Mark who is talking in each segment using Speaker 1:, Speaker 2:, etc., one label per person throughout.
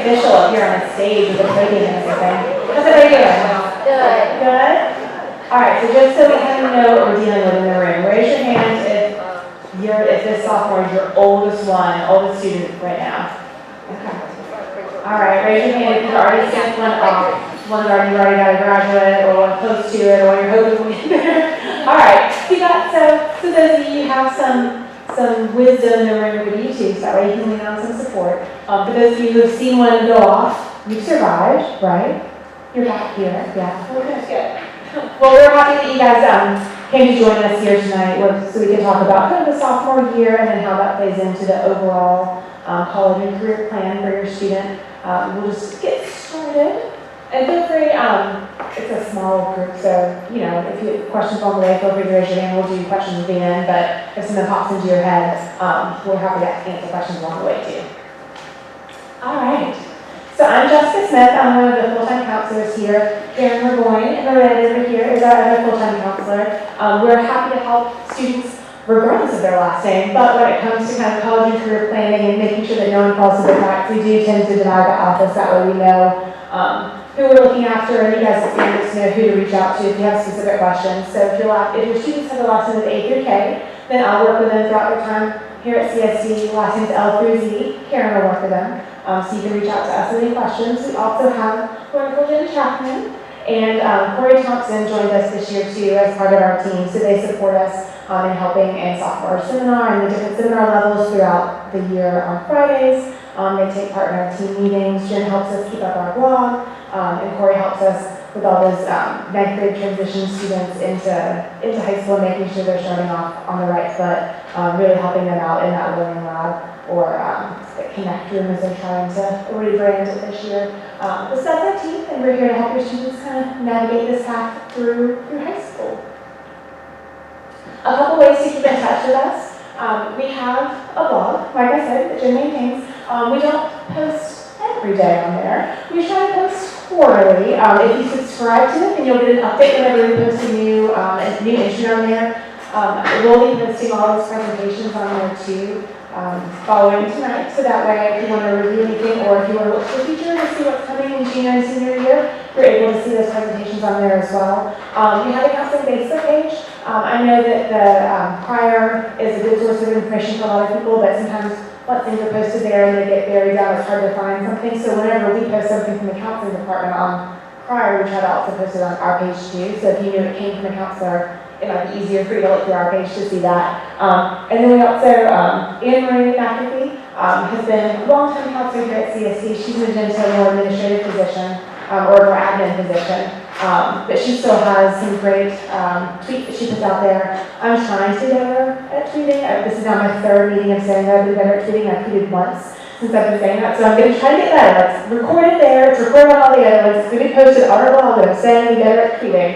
Speaker 1: official up here on the stage with the podium and everything. How's everybody doing?
Speaker 2: Good.
Speaker 1: Good? Alright, so just so we kind of know what we're dealing with in the room, raise your hand if this sophomore is your oldest student right now. Okay. Alright, raise your hand if you've already sent one off. One that you already got a graduate, or one close to it, or one you're hoping will be there. Alright, so those of you have some wisdom in the room with you too, so that way you can lean on some support. For those of you who have seen one go off, you've survived, right? You're back here, yeah. Okay, good. Well, we're happy that you guys came to join us here tonight so we can talk about kind of the sophomore year and then how that plays into the overall college and career plan for your student. We'll just get started. And feel free, it's a small group, so, if you have questions on the way, feel free to raise your hand. We'll do questions at the end, but if something pops into your head, we're happy to answer questions along the way, too. All right. So I'm Jessica Smith. I'm one of the full-time counselors here. Karen Burgoyne, and the red over here is our other full-time counselor. We're happy to help students regardless of their last name, but when it comes to kind of college and career planning and making sure that no one falls through the cracks, we do tend to divide the office. That way we know who we're looking after, and you guys experience to know who to reach out to if you have specific questions. So if your students have a last name of A through K, then I'll work with them throughout their time here at CSD. Last names L through Z, Karen will work with them. So you can reach out to us with any questions. We also have wonderful Jen Chapman and Corey Thompson joined us this year too as part of our team. So they support us in helping in sophomore seminar and the different seminar levels throughout the year on Fridays. They take part in our team meetings. Jen helps us keep up our blog, and Corey helps us with all those ninth grade transition students into high school, making sure they're starting off on the right foot, really helping them out in that learning lab or the connect room as they're trying to rebrand it this year. So that's our team, and we're here to help your students kind of navigate this path through high school. A couple ways to keep in touch with us. We have a blog, like I said, that Jen maintains. We don't post every day on there. We try to post quarterly. If you subscribe to it, then you'll get an update whenever we post a new entry on there. We'll be posting all those presentations on there too, following tonight. So that way, if you want to review anything or if you want to look to the future to see what's coming in junior and senior year, you're able to see those presentations on there as well. We have a counseling Facebook page. I know that the prior is a good source of information for a lot of people, but sometimes once things are posted there and they get buried down, it's hard to find something. So whenever we post something from the counseling department on prior, we try to also post it on our page too. So if you knew it came from a counselor, it might be easier for you to look through our page to see that. And then we also, Anne-Marie McAfee has been a long-time counselor here at CSD. She's moved into a more administrative position or a more admin position. But she still has some great tweets that she puts out there. I'm trying to be better at tweeting. This is now my third meeting of saying that I'd be better at tweeting. I've tweeted once since I've been saying that, so I'm going to try to get better. It's recorded there, it's recorded on all the other ones, it's going to be posted on our blog that I'm saying I'd be better at tweeting.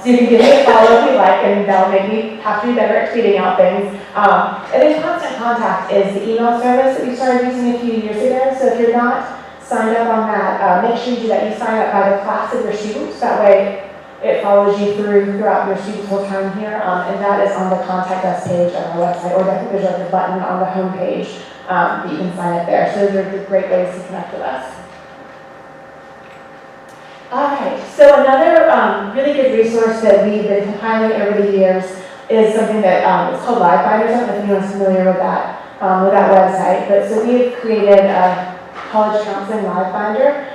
Speaker 1: So you can give me a follow if you like, and that'll make me have to be better at tweeting out things. And then Constant Contact is the email service that we started using a few years ago, so if you're not signed up on that, make sure you do that. You sign up by the class of your students. That way it follows you throughout your student's whole time here. And that is on the Contact Us page on our website, or I think there's like a button on the home page that you can sign up there. So those are great ways to connect with us. Alright, so another really good resource that we've been compiling over the years is something that it's called Live Finders. I don't know if anyone's familiar with that website, but so we've created a college counseling live finder.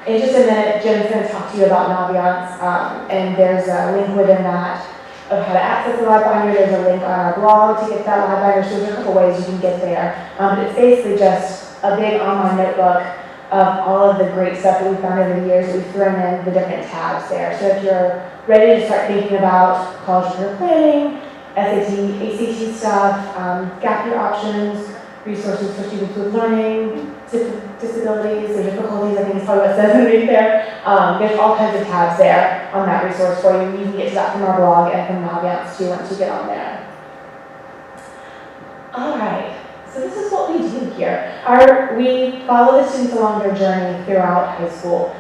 Speaker 1: In just a minute, Jen's going to talk to you about Naviance, and there's a link within that of how to access the live finder. There's a link on our blog to get to that live finder, so there's a couple ways you can get there. But it's basically just a big online notebook of all of the great stuff that we've found over the years. We've thrown in the different tabs there. So if you're ready to start thinking about college career planning, SAT, ACT stuff, gap year options, resources for students with learning disabilities or difficulties, I think is probably what it says underneath there. There's all kinds of tabs there on that resource for you. You can get to that from our blog and from Naviance too once you get on there. All right, so this is what we do here. We follow the students along their journey throughout high school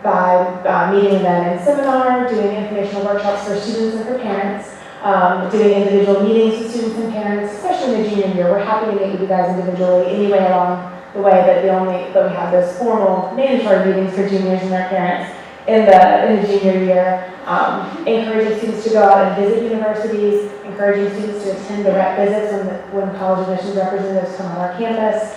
Speaker 1: by meeting them in seminar, doing informational workshops for students and for parents, doing individual meetings with students and parents, especially in the junior year. We're happy to meet with you guys individually any way along the the way that we have those formal mandatory meetings for juniors and their parents in the junior year, encouraging students to go out and visit universities, encouraging students to attend direct visits when college admissions representatives come on our campus,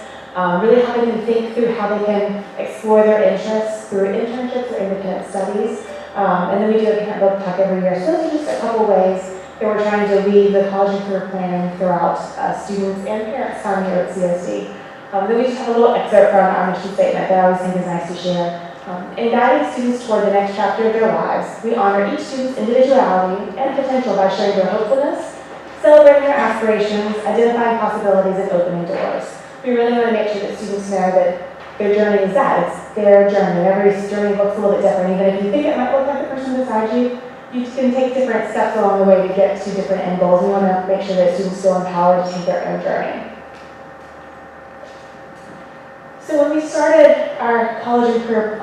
Speaker 1: really helping them think through how they can explore their interests through internships or independent studies. And then we do a parent book talk every year. So those are just a couple ways that we're trying to lead the college and career planning throughout students and parents' time here at CSD. Then we just have a little excerpt from our mission statement that I always think is nice to share. In guiding students toward the next chapter of their lives, we honor each student's individuality and potential by showing their hopefulness, celebrating their aspirations, identifying possibilities, and opening doors. We really want to make sure that students know that their journey is that. It's their journey. Every journey looks a little bit different. Even if you think it might look like the person beside you, you can take different steps along the way to get to different end goals. We want to make sure that students feel empowered to take their own journey. So when we started our college and career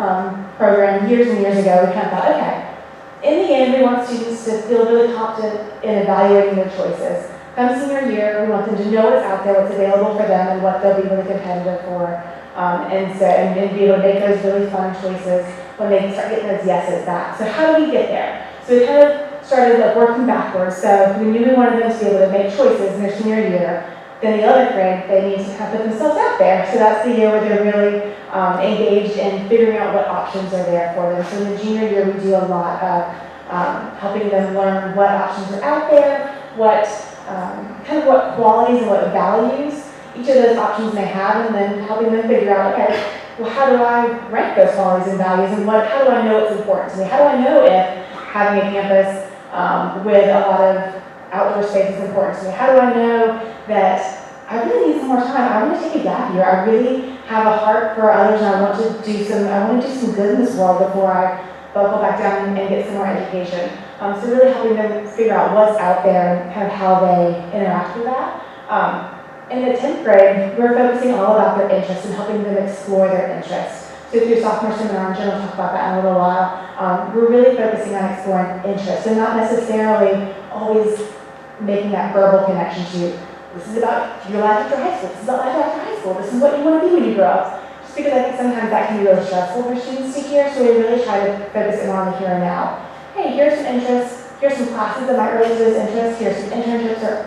Speaker 1: program years and years ago, we kind of thought, okay, in the end, we want students to feel really confident in evaluating their choices. Come senior year, we want them to know what's out there, what's available for them, and what they'll be really competitive for, and be able to make those really fun choices when they start getting those yeses back. So how do we get there? So we kind of started working backwards. So we knew we wanted them to be able to make choices in their senior year. Then the other grade, they need to kind of put themselves out there. So that's the year where they're really engaged in figuring out what options are there for them. So in the junior year, we do a lot of helping them learn what options are out there, what kind of what qualities and what values each of those options may have, and then helping them figure out, okay, well, how do I rank those qualities and values, and how do I know what's important to me? How do I know if having a campus with a lot of outdoor space is important to me? How do I know that I really need some more time? I want to take a gap year. I really have a heart for others, and I want to do some good in this world before I buckle back down and get some more education. So really helping them figure out what's out there and kind of how they interact with that. In the 10th grade, we're focusing all about their interests and helping them explore their interests. So through sophomore seminar, and Jen will talk about that in a little while, we're really focusing on exploring interests and not necessarily always making that verbal connection to, this is about your life after high school, this is about life after high school, this is what you want to be when you grow up. Just because I think sometimes that can be really stressful for students to hear, so we really try to focus it on the here and now. Hey, here's some interests, here's some classes that might relate to those interests, here's some internships or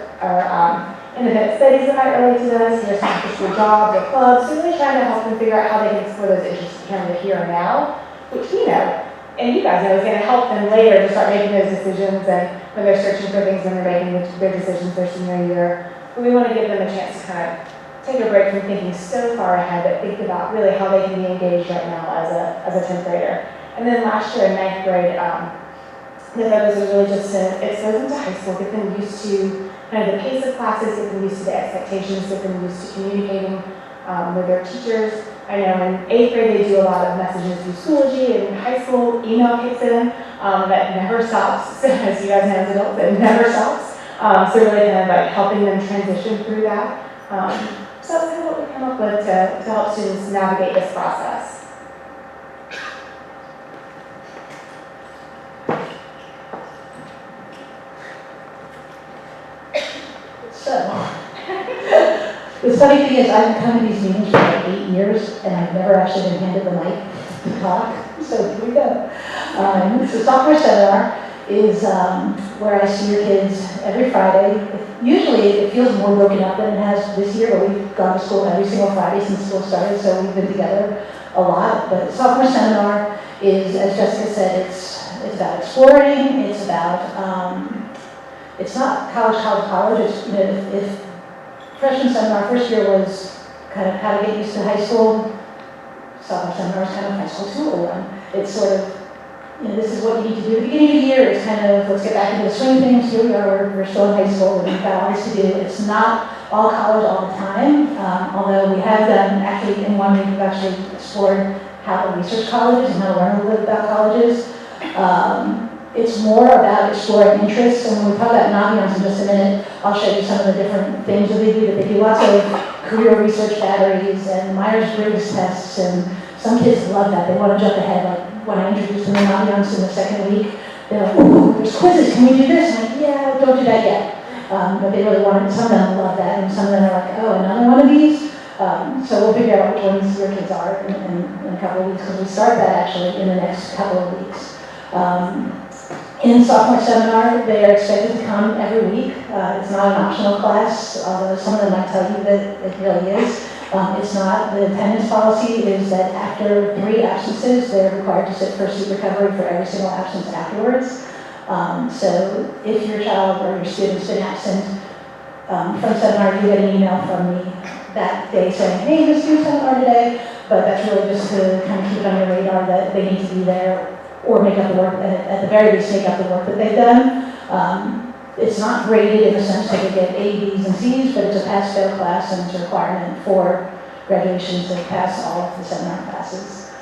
Speaker 1: independent studies that might relate to those, here's some after-school jobs or clubs, so really trying to help them figure out how they can explore those interests in the here and now, which we know, and you guys know is going to help them later to start making those decisions and when they're searching for things when they're making their decisions their senior year. But we want to give them a chance to kind of take a break from thinking so far ahead, but think about really how they can be engaged right now as a 10th grader. And then last year in 9th grade, the focus was really just to expose them to high school, get them used to kind of the pace of classes, get them used to the expectations, get them used to communicating with their teachers. I know in 8th grade they do a lot of messages through Schoology, and in high school email kicks in that never stops. So as you guys know as adults, it never stops. So really kind of like helping them transition through that. So that's kind of what we come up with to help students navigate this process.
Speaker 2: So, the funny thing is, I've come to these meetings for like 8 years, and I've never actually been handed the mic to talk. So here we go. So sophomore seminar is where I see your kids every Friday. Usually it feels more broken up than it has this year, but we've gone to school every single Friday since school started, so we've been together a lot. But sophomore seminar is, as Jessica said, it's about exploring. It's about it's not college. It's, you know, if freshman seminar first year was kind of how to get used to high school, sophomore seminar is kind of high school 201. It's sort of, you know, this is what you need to do at the beginning of the year. It's kind of, let's get back into the swing of things. Here we are, we're still in high school, and we've got all this to do. It's not all college all the time, although we have done, actually in one week, we've actually explored how to research colleges and how to learn a little bit about colleges. It's more about exploring interests, and when we talk about ambiance in just a minute, I'll show you some of the different things that they do. That they do lots of career research batteries and Myers-Briggs tests, and some kids love that. They want to jump ahead. Like when I introduced them to ambiance in the second week, they're like, "Ooh, there's quizzes. Can we do this?" I'm like, "Yeah, don't do that yet." But they really want it. Some of them love that, and some of them are like, "Oh, another one of these." So we'll figure out which ones your kids are in a couple of weeks, because we start that actually in the next couple of weeks. In sophomore seminar, they are expected to come every week. It's not an optional class, although some of them might tell you that it really is. It's not. The attendance policy is that after 3 absences, they're required to sit for soup recovery for every single absence afterwards. So if your child or your student's been absent from seminar, you get an email from me that day saying, hey, the student's seminar today, but that's really just to kind of keep it on your radar that they need to be there or make up the work, at the very least make up the work that they've done. It's not graded in the sense that they get A, B's, and C's, but it's a pass-fail class and it's a requirement for graduation to pass all of the seminar classes.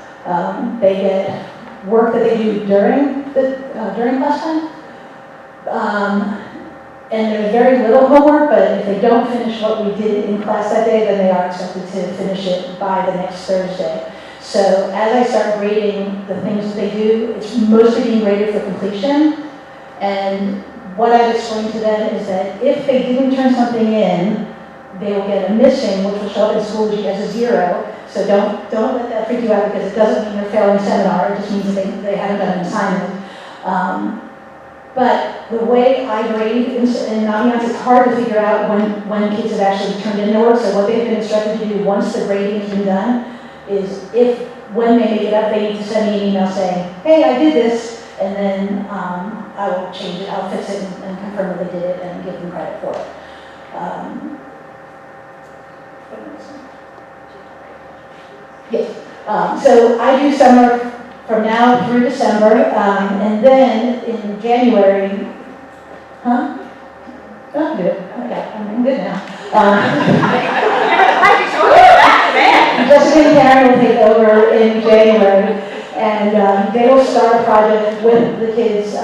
Speaker 2: They get work that they do during class time. And there's very little homework, but if they don't finish what we did in class that day, then they are expected to finish it by the next Thursday. So as I start grading the things that they do, it's mostly being graded for completion. And what I've explained to them is that if they didn't turn something in, they will get a missing, which will show up in Schoology as a 0. So don't let that freak you out, because it doesn't mean they're failing seminar. It just means that they haven't done an assignment. But the way I grade in Naviance, it's hard to figure out when kids have actually turned in their work. So what they've been instructed to do once the grading has been done is when they make it up, they need to send me an email saying, hey, I did this, and then I will change it, I'll fix it and confirm that they did it and give them credit for it. Yes, so I do summer from now through December, and then in January, Oh, good. Okay, I'm good now. Jessica and Karen will take over in January, and they will start a project with the kids,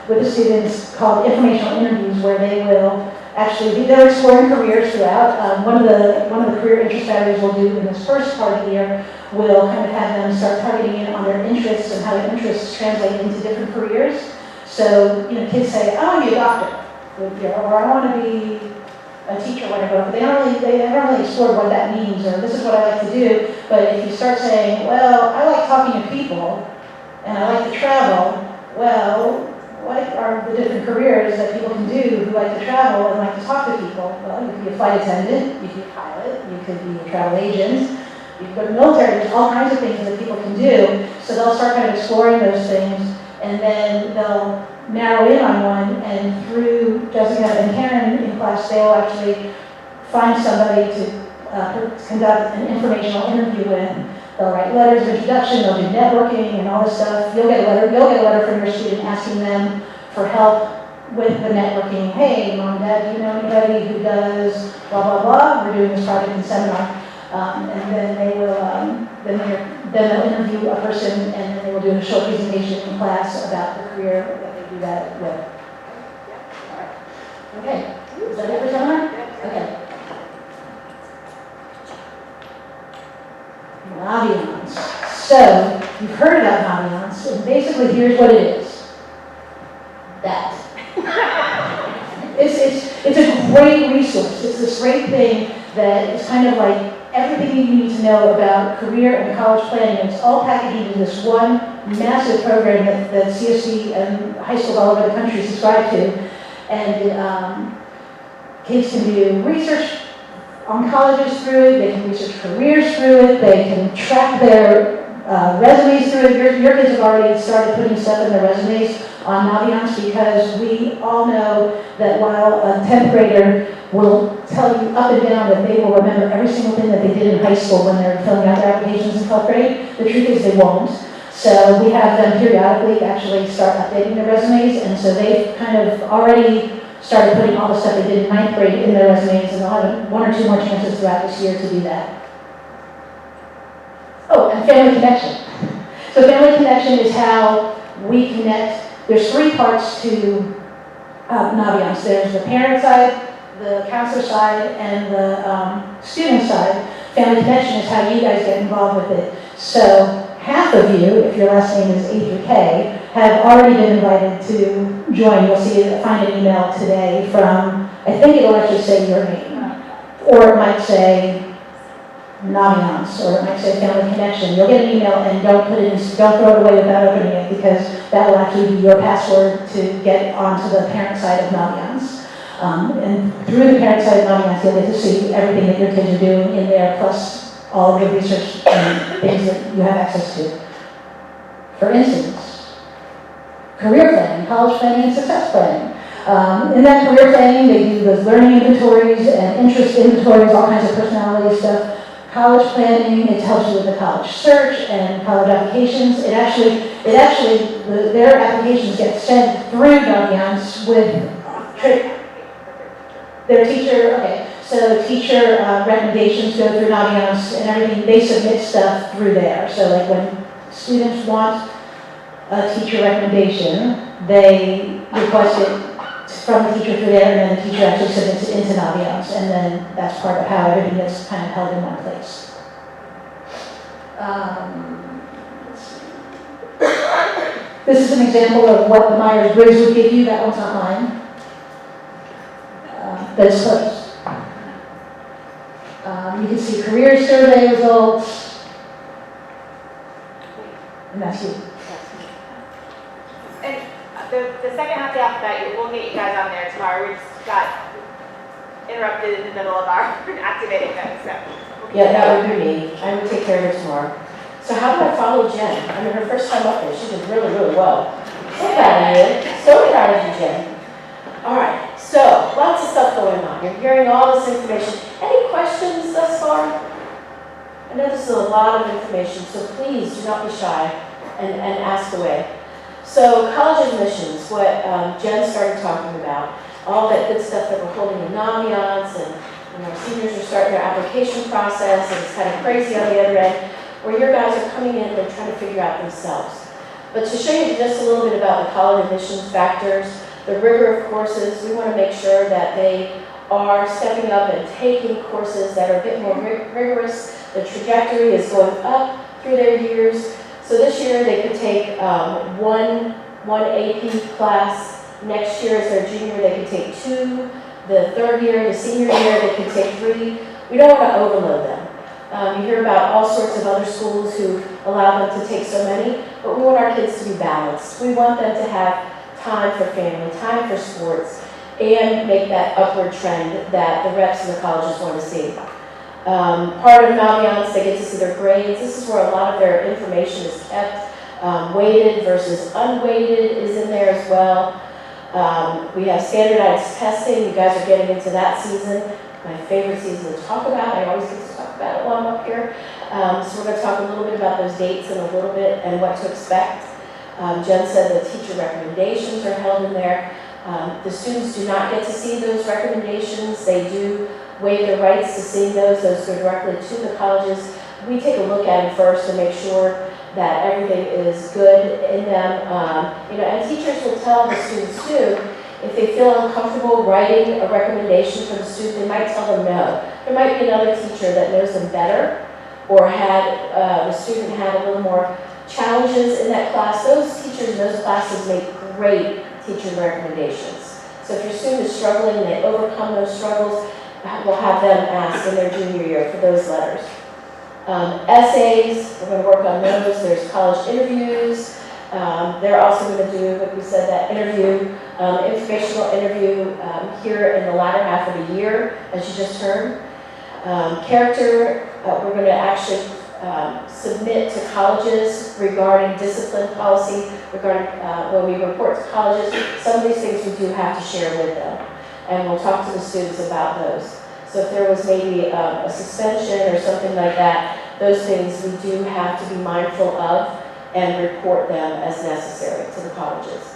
Speaker 2: with the students, called informational interviews, where they will actually they're exploring careers throughout. One of the career interest areas we'll do in this first part of the year will kind of have them start targeting in on their interests and how their interests translate into different careers. So, kids say, I want to be a doctor, or I want to be a teacher, whatever, but they haven't really explored what that means, or this is what I like to do. But if you start saying, well, I like talking to people, and I like to travel, well, what are the different careers that people can do who like to travel and like to talk to people? Well, you could be a flight attendant, you could be a pilot, you could be a travel agent, you could go to the military. There's all kinds of things that people can do. So they'll start kind of exploring those things, and then they'll narrow in on one, and through Jessica and Karen in class, they'll actually find somebody to conduct an informational interview with. They'll write letters of introduction, they'll do networking and all this stuff. You'll get a letter from your student asking them for help with the networking. Hey, mom, dad, do you know anybody who does blah, blah, blah? We're doing this project in seminar. And then they will, then they'll interview a person, and then they will do a short presentation in class about the career that they do that with. All right. Okay. Is that it for seminar? Okay. Naviance. So, you've heard about Naviance, and basically here's what it is. That. It's a great resource. It's this great thing that is kind of like everything you need to know about career and college planning. It's all packaged into this one massive program that CSD and high schools all over the country subscribe to. And kids can do research on colleges through it, they can research careers through it, they can track their resumes through it. Your kids have already started putting stuff in their resumes on Naviance, because we all know that while a 10th grader will tell you up and down that they will remember every single thing that they did in high school when they're filling out their applications in 12th grade, the truth is they won't. So we have them periodically actually start updating their resumes, and so they've kind of already started putting all the stuff they did in 9th grade in their resumes, and they'll have 1 or 2 more chances throughout this year to do that. Oh, and family connection. So family connection is how we connect. There's 3 parts to Naviance. There's the parent side, the counselor side, and the student side. Family connection is how you guys get involved with it. So half of you, if your last name is A through K, have already been invited to join. You'll find an email today from, I think it'll actually say your name, or it might say Naviance, or it might say family connection. You'll get an email and don't throw it away without opening it, because that will actually be your password to get onto the parent side of Naviance. And through the parent side of Naviance, you'll get to see everything that your kids are doing in there, plus all of the research and things that you have access to. For instance, career planning, college planning, and success planning. In that career planning, they do those learning inventories and interest inventories, all kinds of personality stuff. College planning, it helps you with the college search and college applications. Their applications get sent through Naviance with their teacher, okay, so teacher recommendations go through Naviance and everything, they submit stuff through there. So like when students want a teacher recommendation, they request it from the teacher through there, and then the teacher actually submits it into Naviance, and then that's part of how everything is kind of held in one place. Let's see. This is an example of what the Myers-Briggs would give you. That one's not mine. That's close. You can see career survey results, and that's you.
Speaker 1: And the second half of the alphabet, we'll get you guys on there tomorrow. We just got interrupted in the middle of our activating those, so.
Speaker 3: Yeah, that would be me. I would take care of it tomorrow. So how do I follow Jen? I mean, her first time up there, she did really, really well. So proud of you. So proud of you, Jen. All right, so lots of stuff going on. You're hearing all this information. Any questions thus far? I know this is a lot of information, so please do not be shy and ask away. So college admissions, what Jen started talking about, all that good stuff that we're holding in Naviance, and our seniors are starting their application process, and it's kind of crazy on the other end, where your guys are coming in and they're trying to figure out themselves. But to show you just a little bit about the college admissions factors, the rigor of courses, we want to make sure that they are stepping up and taking courses that are a bit more rigorous. The trajectory is going up through their years. So this year they could take one AP class. Next year as their junior they could take 2. The third year, the senior year, they could take 3. We don't want to overload them. You hear about all sorts of other schools who allow them to take so many, but we want our kids to be balanced. We want them to have time for family, time for sports, and make that upward trend that the reps and the colleges want to see. Part of Naviance, they get to see their grades. This is where a lot of their information is kept. Weighted versus unweighted is in there as well. We have standardized testing. You guys are getting into that season. My favorite season to talk about. I always get to talk about it while I'm up here. So we're going to talk a little bit about those dates in a little bit and what to expect. Jen said the teacher recommendations are held in there. The students do not get to see those recommendations. They do waive their rights to see those. Those go directly to the colleges. We take a look at them first to make sure that everything is good in them. And teachers will tell the students too, if they feel uncomfortable writing a recommendation for the student, they might tell them no. There might be another teacher that knows them better, or had the student had a little more challenges in that class. Those teachers in those classes make great teacher recommendations. So if your student is struggling and they overcome those struggles, we'll have them ask in their junior year for those letters. Essays, we're going to work on those. There's college interviews. They're also going to do, like we said, that interview, informational interview here in the latter half of the year, as you just heard. Character, we're going to actually submit to colleges regarding discipline policy, regarding when we report to colleges. Some of these things we do have to share with them, and we'll talk to the students about those. So if there was maybe a suspension or something like that, those things we do have to be mindful of and report them as necessary to the colleges.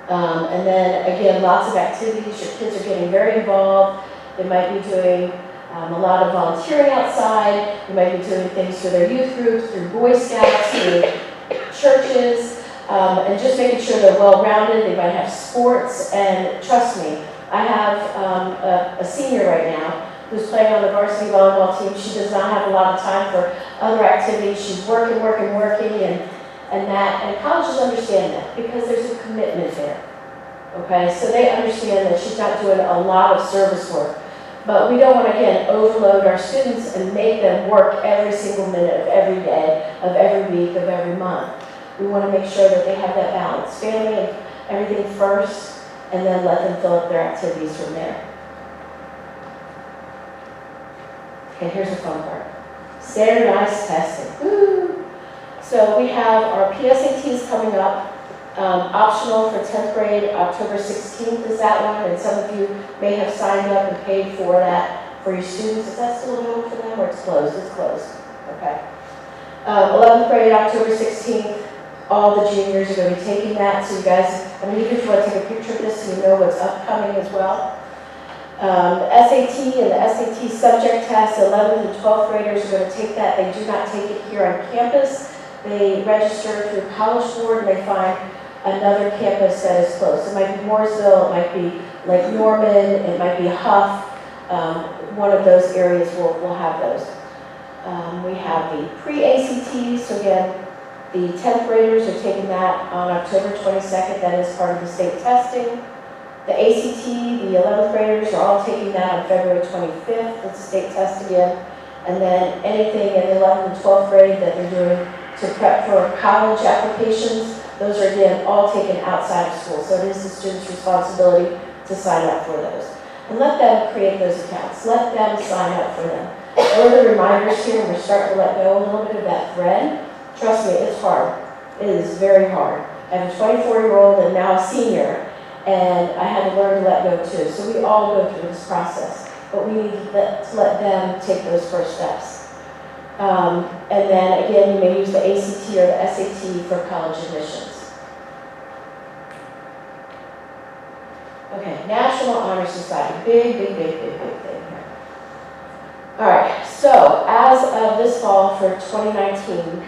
Speaker 3: And then again, lots of activities. Your kids are getting very involved. They might be doing a lot of volunteering outside. They might be doing things through their youth groups, through Boy Scouts, through churches, and just making sure they're well-rounded. They might have sports, and trust me, I have a senior right now who's playing on the varsity volleyball team. She does not have a lot of time for other activities. She's working, and colleges understand that because there's a commitment there. Okay, so they understand that she's not doing a lot of service work, But we don't want to, again, overload our students and make them work every single minute of every day, of every week, of every month. We want to make sure that they have that balance. Family and everything first, and then let them fill up their activities from there. Okay, here's the fun part. Standardized testing. Woo! So we have our PSATs coming up. Optional for 10th grade, October 16th is that one, and some of you may have signed up and paid for that for your students. Is that still available for them, or it's closed? It's closed. Okay. 11th grade, October 16th. All the juniors are going to be taking that, so you guys, even if you want to take a picture of this so you know what's upcoming as well. The SAT and the SAT subject test, 11th and 12th graders are going to take that. They do not take it here on campus. They register through College Board and they find another campus that is close. It might be Mooresville, it might be Lake Norman, it might be Huff. One of those areas will have those. We have the pre-ACTs, so again, the 10th graders are taking that on October 22nd. That is part of the state testing. The ACT, the 11th graders are all taking that on February 25th. It's a state test again. And then anything in the 11th and 12th grade that they're doing to prep for college applications, those are again all taken outside of school. So it is the student's responsibility to sign up for those. And let them create those accounts. Let them sign up for them. There are the reminders here, and we're starting to let go a little bit of that thread. Trust me, it's hard. It is very hard. I have a 24-year-old and now a senior, and I had to learn to let go too. So we all go through this process, but we need to let them take those first steps. And then again, you may use the ACT or the SAT for college admissions. Okay, National Honor Society, big thing here. All right, so as of this fall for 2019,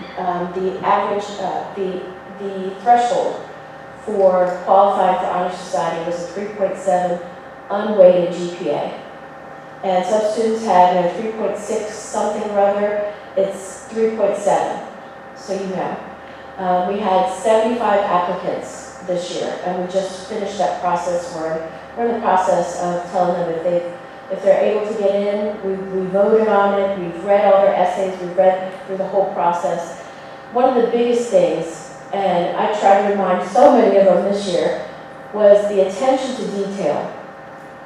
Speaker 3: the average, the threshold for qualifying for Honor Society was a 3.7 unweighted GPA. And some students had 3.6 something or other. It's 3.7, so you know. We had 75 applicants this year, and we just finished that process. We're in the process of telling them if they're able to get in. We voted on it, we've read all their essays, we've read through the whole process. One of the biggest things, and I tried to remind so many of them this year, was the attention to detail.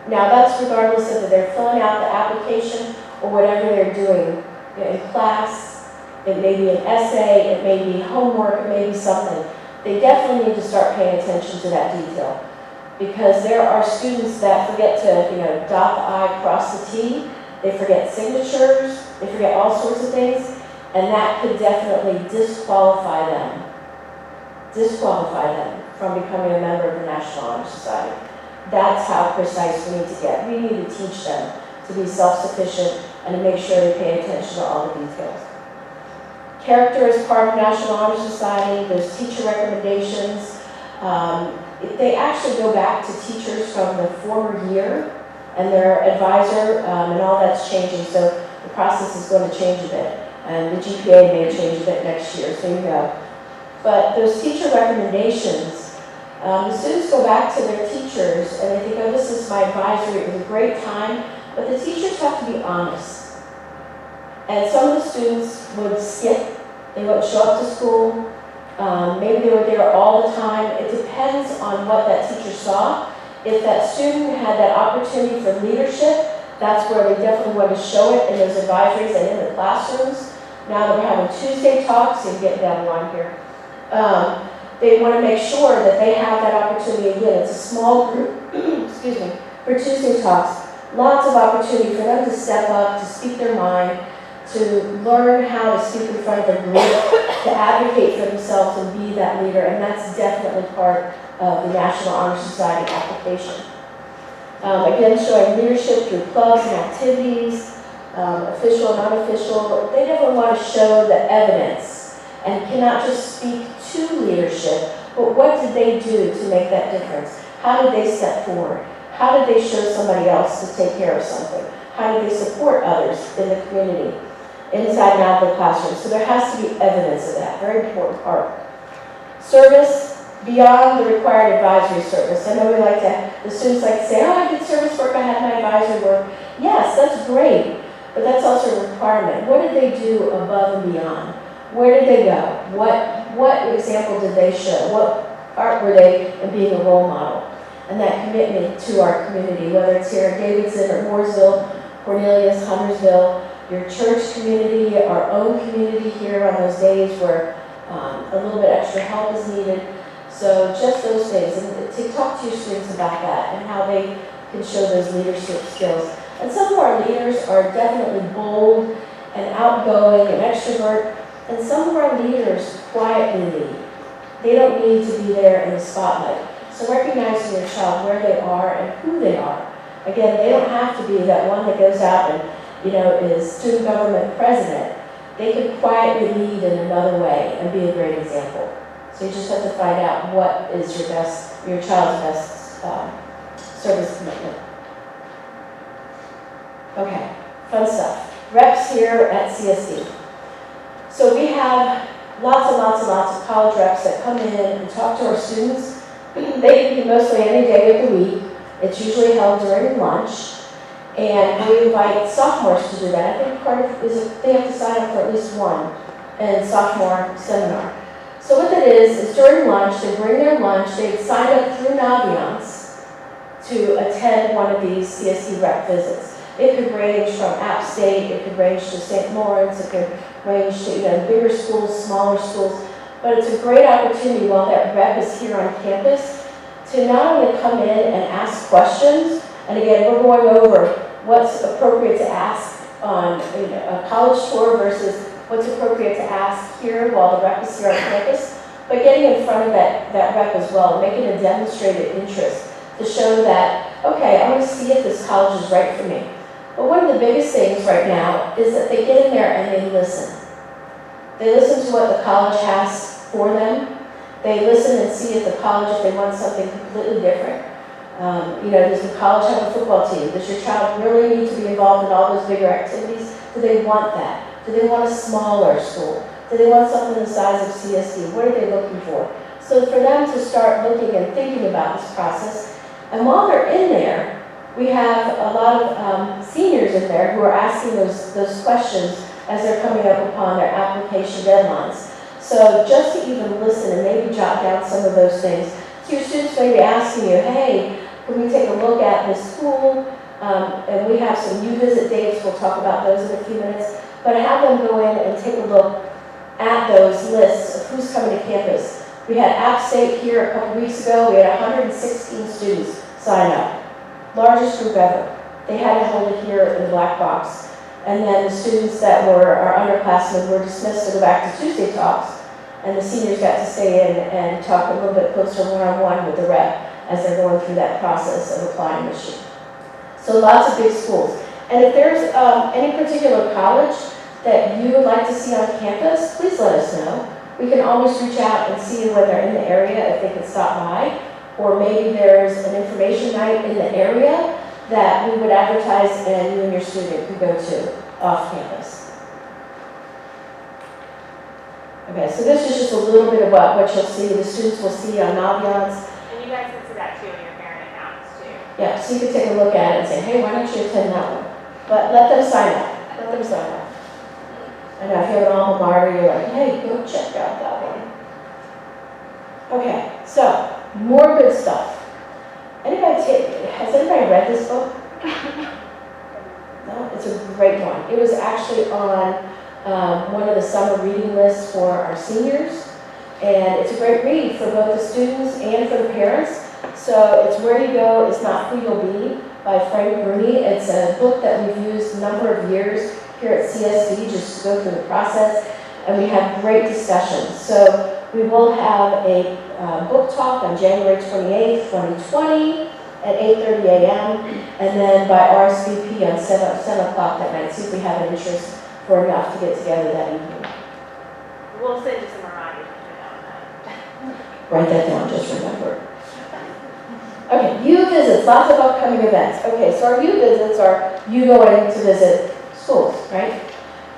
Speaker 3: Now that's regardless of if they're filling out the application or whatever they're doing in class. It may be an essay, it may be homework, it may be something. They definitely need to start paying attention to that detail, because there are students that forget to, dot the I, cross the T. They forget signatures, they forget all sorts of things, and that could definitely disqualify them from becoming a member of the National Honor Society. That's how precise we need to get. We need to teach them to be self-sufficient and to make sure they pay attention to all the details. Character is part of National Honor Society. There's teacher recommendations. They actually go back to teachers from the former year and their advisor, and all that's changing. So the process is going to change a bit, and the GPA may change a bit next year, so you know. But those teacher recommendations, the students go back to their teachers and they think, oh, this is my advisory, it was a great time, but the teachers have to be honest. And some of the students would skip, they wouldn't show up to school, maybe they were there all the time. It depends on what that teacher saw. If that student had that opportunity for leadership, that's where they definitely want to show it in those advisories and in the classrooms. Now that we're having Tuesday talks, so you're getting down the line here. They want to make sure that they have that opportunity again. It's a small group, excuse me, for Tuesday talks. Lots of opportunity for them to step up, to speak their mind, to learn how to speak in front of a group, to advocate for themselves and be that leader, and that's definitely part of the National Honor Society application. Again, showing leadership through clubs and activities, official and unofficial. They definitely want to show the evidence and cannot just speak to leadership, but what did they do to make that difference? How did they step forward? How did they show somebody else to take care of something? How did they support others in the community, inside and out of the classroom? So there has to be evidence of that, very important part. Service beyond the required advisory service. I know the students like to say, oh, I did service work, I had my advisory work. Yes, that's great, but that's also a requirement. What did they do above and beyond? Where did they go? What example did they show? What part were they in being a role model? And that commitment to our community, whether it's here in Davidson or Mooresville, Cornelius, Huntersville, your church community, our own community here on those days where a little bit extra help is needed. So just those things, and to talk to your students about that and how they can show those leadership skills. And some of our leaders are definitely bold and outgoing and extrovert, and some of our leaders quietly lead. They don't need to be there in the spotlight. So recognizing your child where they are and who they are. Again, they don't have to be that one that goes out and, is student government president. They can quietly lead in another way and be a great example. So you just have to find out what is your child's best service commitment. Okay, fun stuff. Reps here at CSD. So we have lots and lots and lots of college reps that come in and talk to our students. They can be mostly any day of the week. It's usually held during lunch. And we invite sophomores to do that. I think part of it is they have to sign up for at least one in sophomore seminar. So what that is during lunch, they bring their lunch, they sign up through Naviance to attend one of these CSD rep visits. It could range from App State, it could range to St. Lawrence, it could range to bigger schools, smaller schools. But it's a great opportunity while that rep is here on campus to not only come in and ask questions, and again, we're going over what's appropriate to ask on a college tour versus what's appropriate to ask here while the rep is here on campus, but getting in front of that rep as well, making a demonstrated interest to show that, okay, I want to see if this college is right for me. But one of the biggest things right now is that they get in there and they listen. They listen to what the college has for them. They listen and see if the college, if they want something completely different. Does the college have a football team? Does your child really need to be involved in all those bigger activities? Do they want that? Do they want a smaller school? Do they want something the size of CSD? What are they looking for? So for them to start looking and thinking about this process, and while they're in there, we have a lot of seniors in there who are asking those questions as they're coming up upon their application deadlines. So just to even listen and maybe jot down some of those things. So your students may be asking you, hey, can we take a look at this school? And we have some new visit dates. We'll talk about those in a few minutes. But have them go in and take a look at those lists of who's coming to campus. We had App State here a couple weeks ago. We had 116 students sign up. Largest group ever. They had to hold it here in the black box. And then the students that were our underclassmen were dismissed to go back to Tuesday talks. And the seniors got to stay in and talk a little bit closer one-on-one with the rep as they're going through that process of applying this year. So lots of big schools. And if there's any particular college that you would like to see on campus, please let us know. We can always reach out and see when they're in the area if they can stop by. Or maybe there's an information night in the area that we would advertise and you and your student could go to off campus. Okay, so this is just a little bit of what you'll see, the students will see on Naviance.
Speaker 4: And you guys can see that too in your parent accounts too.
Speaker 3: Yeah, so you can take a look at it and say, hey, why don't you attend that one? But let them sign up. Let them sign up. I know if you have an alma mater, you're like, hey, go check out that one. Okay, so more good stuff. Has anybody read this book? No, it's a great one. It was actually on one of the summer reading lists for our seniors. And it's a great read for both the students and for the parents. So it's Where You Go Is Not Who You'll Be by Frank Bruni. It's a book that we've used a number of years here at CSD just to go through the process. And we have great discussions. So we will have a book talk on January 28th, 2020 at 8:30 a.m. And then by RSVP on 7 o'clock that night. See if we have an interest for enough to get together that evening.
Speaker 4: We'll send you some reminders between now and then.
Speaker 3: Write that down, just remember. Okay, U visits, lots of upcoming events. Okay, so our U visits are you going to visit schools, right?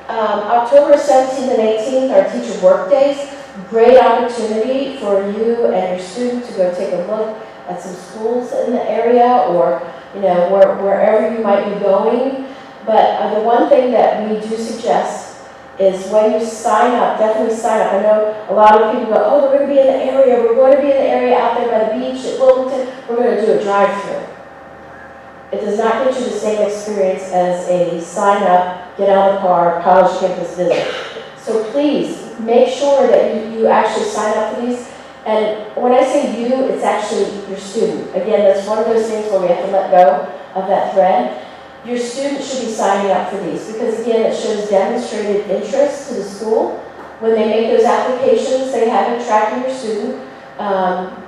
Speaker 3: October 17th and 18th are teacher work days. Great opportunity for you and your student to go take a look at some schools in the area, or, you know, wherever you might be going. But the one thing that we do suggest is when you sign up, definitely sign up. I know a lot of people go, oh, we're going to be in the area, we're going to be in the area out there by the beach at Wilmington, we're going to do a drive-through. It does not get you the same experience as a sign up, get out of the car, college campus visit. So please, make sure that you actually sign up for these. And when I say you, it's actually your student. Again, that's one of those things where we have to let go of that thread. Your student should be signing up for these because, again, it shows demonstrated interest to the school. When they make those applications, they have been tracking your student.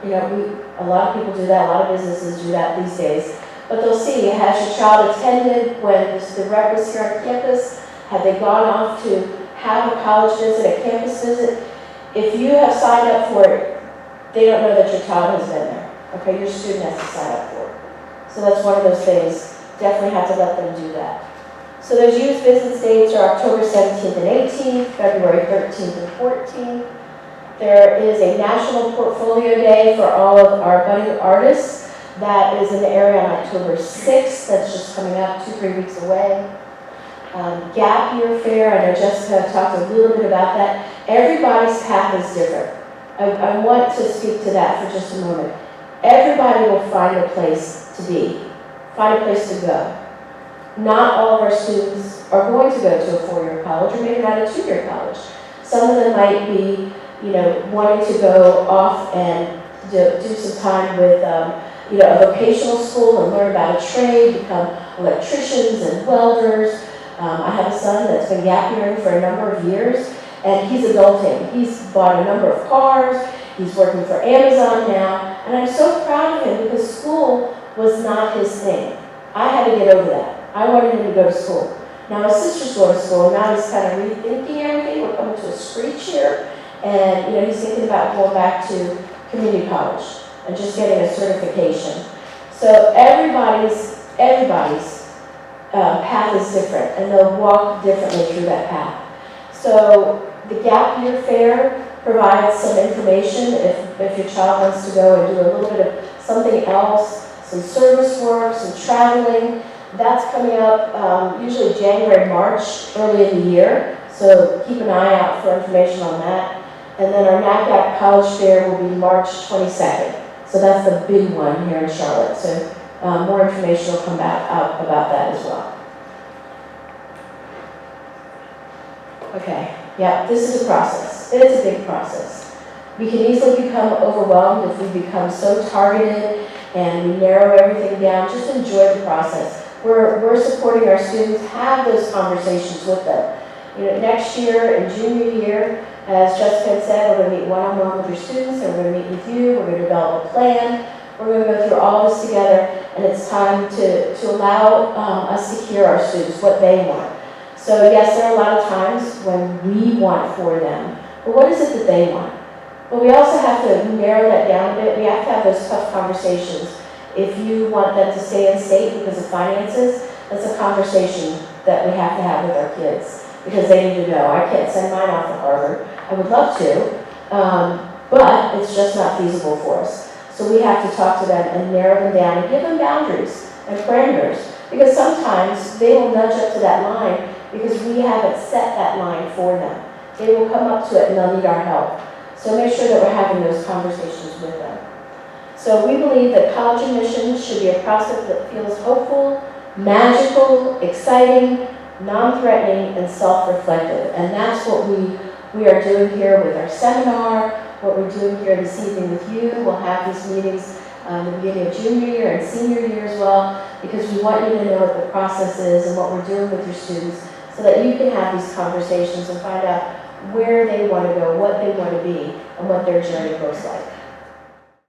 Speaker 3: You know, a lot of people do that, a lot of businesses do that these days. But they'll see, has your child attended when the rep was here on campus? Have they gone off to have a college visit, a campus visit? If you have signed up for it, they don't know that your child has been there. Okay, your student has to sign up for it. So that's one of those things. Definitely have to let them do that. So those youth business dates are October 17th and 18th, February 13th and 14th. There is a National Portfolio Day for all of our budding artists. That is in the area on October 6th. That's just coming up 2-3 weeks away. Gap Year Fair, I know Jessica talked a little bit about that. Everybody's path is different. I want to speak to that for just a moment. Everybody will find a place to be, find a place to go. Not all of our students are going to go to a 4-year college, or maybe not a 2-year college. Some of them might be, you know, wanting to go off and do some time with, you know, a vocational school and learn about a trade, become electricians and welders. I have a son that's been gap yearing for a number of years, and he's adulting. He's bought a number of cars. He's working for Amazon now, and I'm so proud of him because school was not his thing. I had to get over that. I wanted him to go to school. Now his sister's going to school, and now he's kind of rethinking everything. We're coming to a screech here, and you know, he's thinking about going back to community college and just getting a certification. So everybody's path is different, and they'll walk differently through that path. So the Gap Year Fair provides some information if your child wants to go and do a little bit of something else, some service work, some traveling. That's coming up usually January, March, early in the year. So keep an eye out for information on that. And then our NACAC College Fair will be March 22nd. So that's the big one here in Charlotte. So more information will come out about that as well. Okay, yeah, this is a process. It is a big process. We can easily become overwhelmed if we become so targeted and we narrow everything down. Just enjoy the process. We're supporting our students, have those conversations with them. You know, next year and junior year, as Jessica had said, we're going to meet one-on-one with your students, and we're going to meet with you, we're going to develop a plan, we're going to go through all this together, and it's time to allow us to hear our students, what they want. So yes, there are a lot of times when we want for them, but what is it that they want? Well, we also have to narrow that down a bit. We have to have those tough conversations. If you want them to stay in state because of finances, that's a conversation that we have to have with our kids, because they need to know, I can't send mine off to Harvard. I would love to, but it's just not feasible for us. So we have to talk to them and narrow them down and give them boundaries and parameters, because sometimes they will nudge up to that line because we haven't set that line for them. They will come up to it and they'll need our help. So make sure that we're having those conversations with them. So we believe that college admissions should be a process that feels hopeful, magical, exciting, non-threatening, and self-reflective. And that's what we are doing here with our seminar, what we're doing here this evening with you. We'll have these meetings in the beginning of junior year and senior year as well, because we want you to know what the process is and what we're doing with your students, so that you can have these conversations and find out where they want to go, what they want to be, and what their journey looks like.